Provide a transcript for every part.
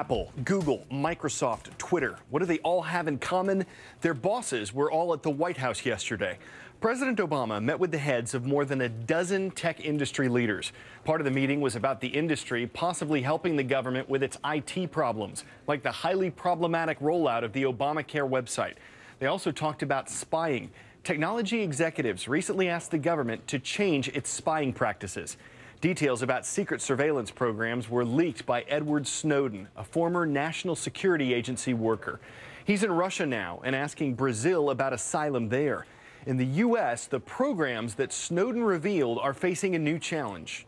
Apple, Google, Microsoft, Twitter. What do they all have in common? Their bosses were all at the White House yesterday. President Obama met with the heads of more than a dozen tech industry leaders. Part of the meeting was about the industry possibly helping the government with its IT problems, like the highly problematic rollout of the Obamacare website. They also talked about spying. Technology executives recently asked the government to change its spying practices. Details about secret surveillance programs were leaked by Edward Snowden, a former National Security Agency worker. He's in Russia now and asking Brazil about asylum there. In the U.S., the programs that Snowden revealed are facing a new challenge.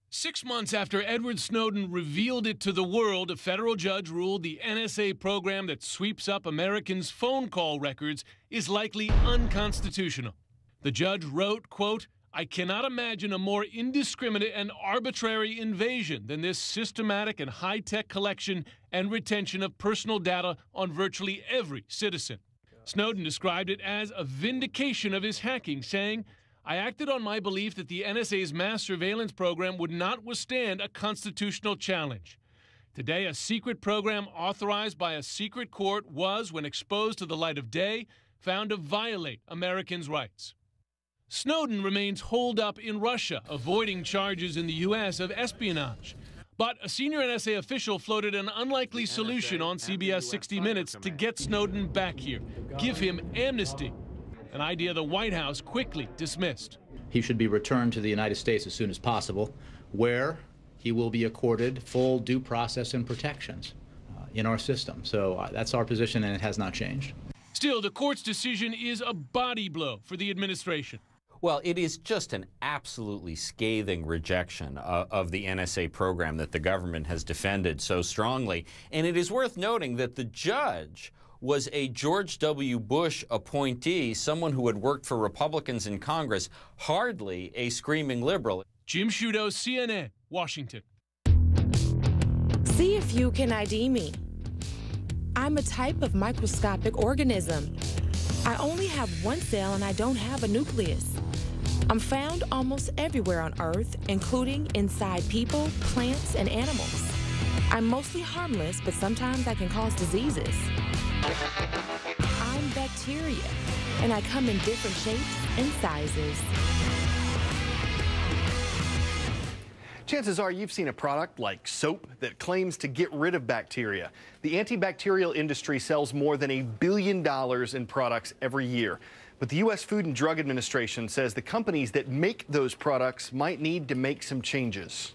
6 months after Edward Snowden revealed it to the world, a federal judge ruled the NSA program that sweeps up Americans' phone call records is likely unconstitutional. The judge wrote, quote, "I cannot imagine a more indiscriminate and arbitrary invasion than this systematic and high-tech collection and retention of personal data on virtually every citizen." Snowden described it as a vindication of his hacking, saying, "I acted on my belief that the NSA's mass surveillance program would not withstand a constitutional challenge. Today, a secret program authorized by a secret court was, when exposed to the light of day, found to violate Americans' rights." Snowden remains holed up in Russia, avoiding charges in the U.S. of espionage. But a senior NSA official floated an unlikely solution on CBS 60 Minutes to get Snowden back here, give him amnesty, an idea the White House quickly dismissed. He should be returned to the United States as soon as possible, where he will be accorded full due process and protections in our system. So that's our position, and it has not changed. Still, the court's decision is a body blow for the administration. Well, it is just an absolutely scathing rejection of the NSA program that the government has defended so strongly. And it is worth noting that the judge was a George W. Bush appointee, someone who had worked for Republicans in Congress, hardly a screaming liberal. Jim Sciutto, CNN, Washington. See if you can ID me. I'm a type of microscopic organism. I only have one cell and I don't have a nucleus. I'm found almost everywhere on Earth, including inside people, plants, and animals. I'm mostly harmless, but sometimes I can cause diseases. I'm bacteria, and I come in different shapes and sizes. Chances are you've seen a product like soap that claims to get rid of bacteria. The antibacterial industry sells more than $1 billion in products every year. But the U.S. Food and Drug Administration says the companies that make those products might need to make some changes.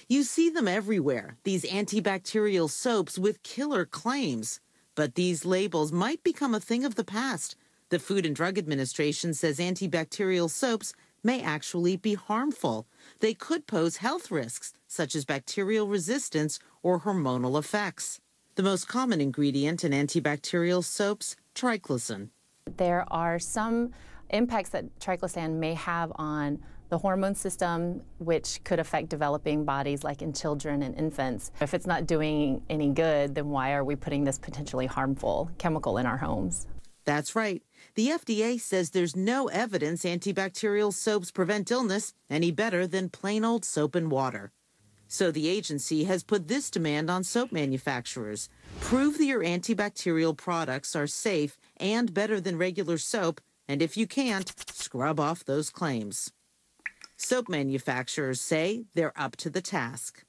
You see them everywhere, these antibacterial soaps with killer claims. But these labels might become a thing of the past. The Food and Drug Administration says antibacterial soaps may actually be harmful. They could pose health risks, such as bacterial resistance or hormonal effects. The most common ingredient in antibacterial soaps, triclosan. There are some impacts that triclosan may have on the hormone system, which could affect developing bodies like in children and infants. If it's not doing any good, then why are we putting this potentially harmful chemical in our homes? That's right. The FDA says there's no evidence antibacterial soaps prevent illness any better than plain old soap and water. So the agency has put this demand on soap manufacturers. Prove that your antibacterial products are safe and better than regular soap, and if you can't, scrub off those claims. Soap manufacturers say they're up to the task.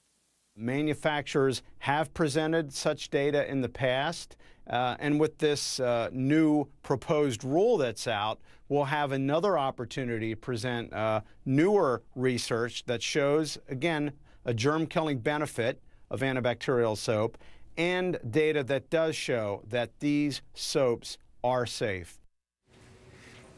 Manufacturers have presented such data in the past, and with this new proposed rule that's out, we'll have another opportunity to present newer research that shows, again, a germ-killing benefit of antibacterial soap and data that does show that these soaps are safe.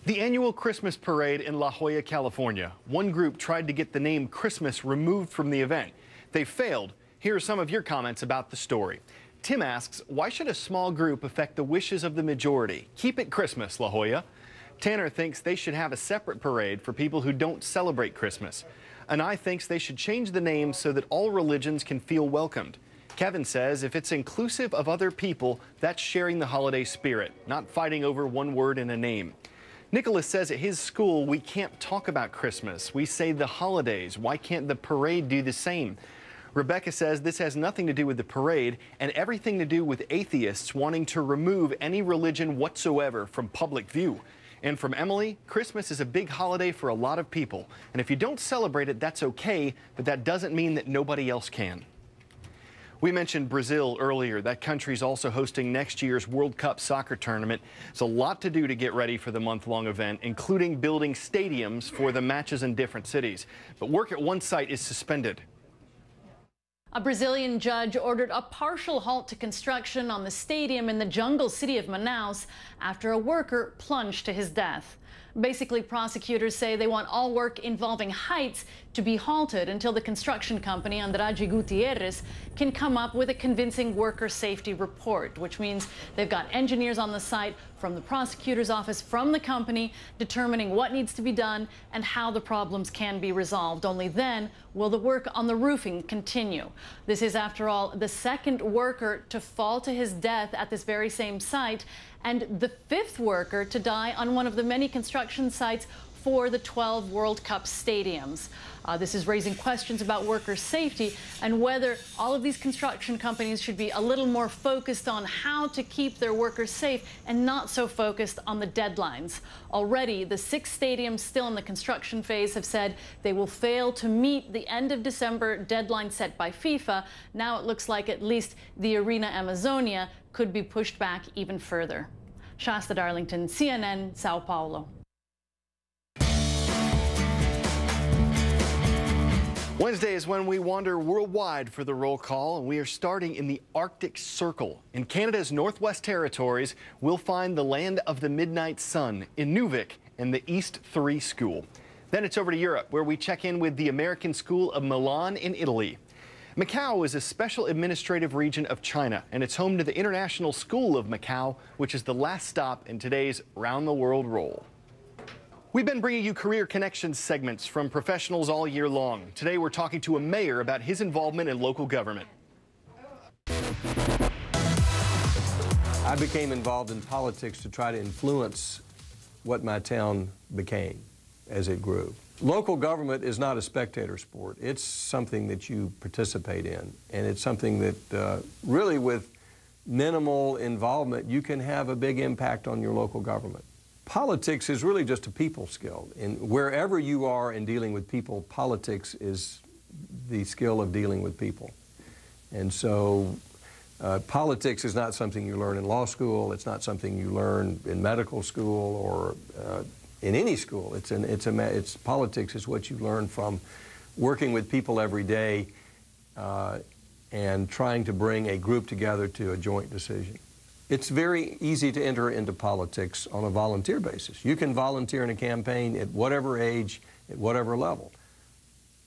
The annual Christmas parade in La Jolla, California. One group tried to get the name Christmas removed from the event. They failed. Here are some of your comments about the story. Tim asks, why should a small group affect the wishes of the majority? Keep it Christmas, La Jolla. Tanner thinks they should have a separate parade for people who don't celebrate Christmas. Anai thinks they should change the name so that all religions can feel welcomed. Kevin says if it's inclusive of other people, that's sharing the holiday spirit, not fighting over one word in a name. Nicholas says at his school, we can't talk about Christmas. We say the holidays. Why can't the parade do the same? Rebecca says this has nothing to do with the parade and everything to do with atheists wanting to remove any religion whatsoever from public view. And from Emily, Christmas is a big holiday for a lot of people. And if you don't celebrate it, that's okay, but that doesn't mean that nobody else can. We mentioned Brazil earlier. That country's also hosting next year's World Cup soccer tournament. There's a lot to do to get ready for the month-long event, including building stadiums for the matches in different cities. But work at one site is suspended. A Brazilian judge ordered a partial halt to construction on the stadium in the jungle city of Manaus after a worker plunged to his death. Basically, prosecutors say they want all work involving heights to be halted until the construction company, Andrade Gutierrez, can come up with a convincing worker safety report, which means they've got engineers on the site from the prosecutor's office, from the company, determining what needs to be done and how the problems can be resolved. Only then will the work on the roofing continue. This is, after all, the second worker to fall to his death at this very same site, and the fifth worker to die on one of the many construction sites for the 12 World Cup stadiums. This is raising questions about worker safety and whether all of these construction companies should be a little more focused on how to keep their workers safe and not so focused on the deadlines. Already, the 6 stadiums still in the construction phase have said they will fail to meet the end of December deadline set by FIFA. Now it looks like at least the Arena Amazonia could be pushed back even further. Shasta Darlington, CNN, Sao Paulo. Wednesday is when we wander worldwide for the roll call, and we are starting in the Arctic Circle. In Canada's Northwest Territories, we'll find the land of the midnight sun, Inuvik, and the East 3 School. Then it's over to Europe, where we check in with the American School of Milan in Italy. Macau is a special administrative region of China, and it's home to the International School of Macau, which is the last stop in today's Round the World Roll. We've been bringing you Career Connections segments from professionals all year long. Today we're talking to a mayor about his involvement in local government. I became involved in politics to try to influence what my town became as it grew. Local government is not a spectator sport. It's something that you participate in, and it's something that really, with minimal involvement, you can have a big impact on your local government. Politics is really just a people skill, and wherever you are in dealing with people, politics is the skill of dealing with people. And so politics is not something you learn in law school. It's not something you learn in medical school or in any school. Politics is what you learn from working with people every day and trying to bring a group together to a joint decision. It's very easy to enter into politics on a volunteer basis. You can volunteer in a campaign at whatever age, at whatever level.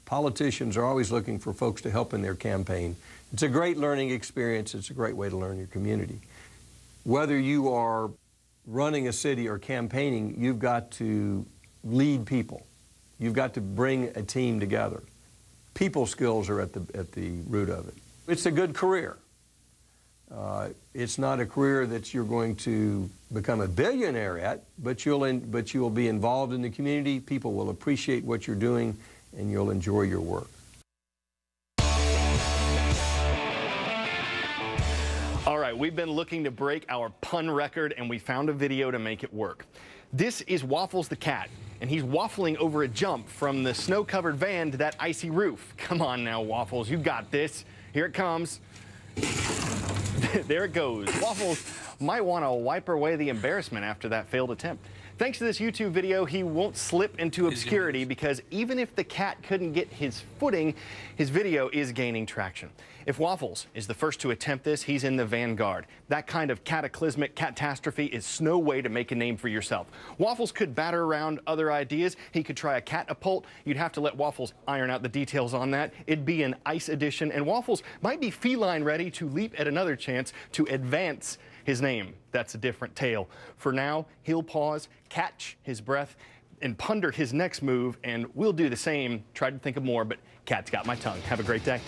Politicians are always looking for folks to help in their campaign. It's a great learning experience. It's a great way to learn your community. Whether you are running a city or campaigning, you've got to lead people. You've got to bring a team together. People skills are at the root of it. It's a good career. It's not a career that you're going to become a billionaire at, but you'll be involved in the community. People will appreciate what you're doing, and you'll enjoy your work. All right, we've been looking to break our pun record, and we found a video to make it work. This is Waffles the cat, and he's waffling over a jump from the snow-covered van to that icy roof. Come on now, Waffles, you got this. Here it comes. There it goes. Waffles might want to wipe away the embarrassment after that failed attempt. Thanks to this YouTube video, he won't slip into obscurity because even if the cat couldn't get his footing, his video is gaining traction. If Waffles is the first to attempt this, he's in the vanguard. That kind of cataclysmic catastrophe is no way to make a name for yourself. Waffles could batter around other ideas. He could try a catapult. You'd have to let Waffles iron out the details on that. It'd be an ice edition, and Waffles might be feline ready to leap at another chance to advance his name. That's a different tale. For now, he'll pause, catch his breath, and ponder his next move, and we'll do the same. Tried to think of more, but cat's got my tongue. Have a great day.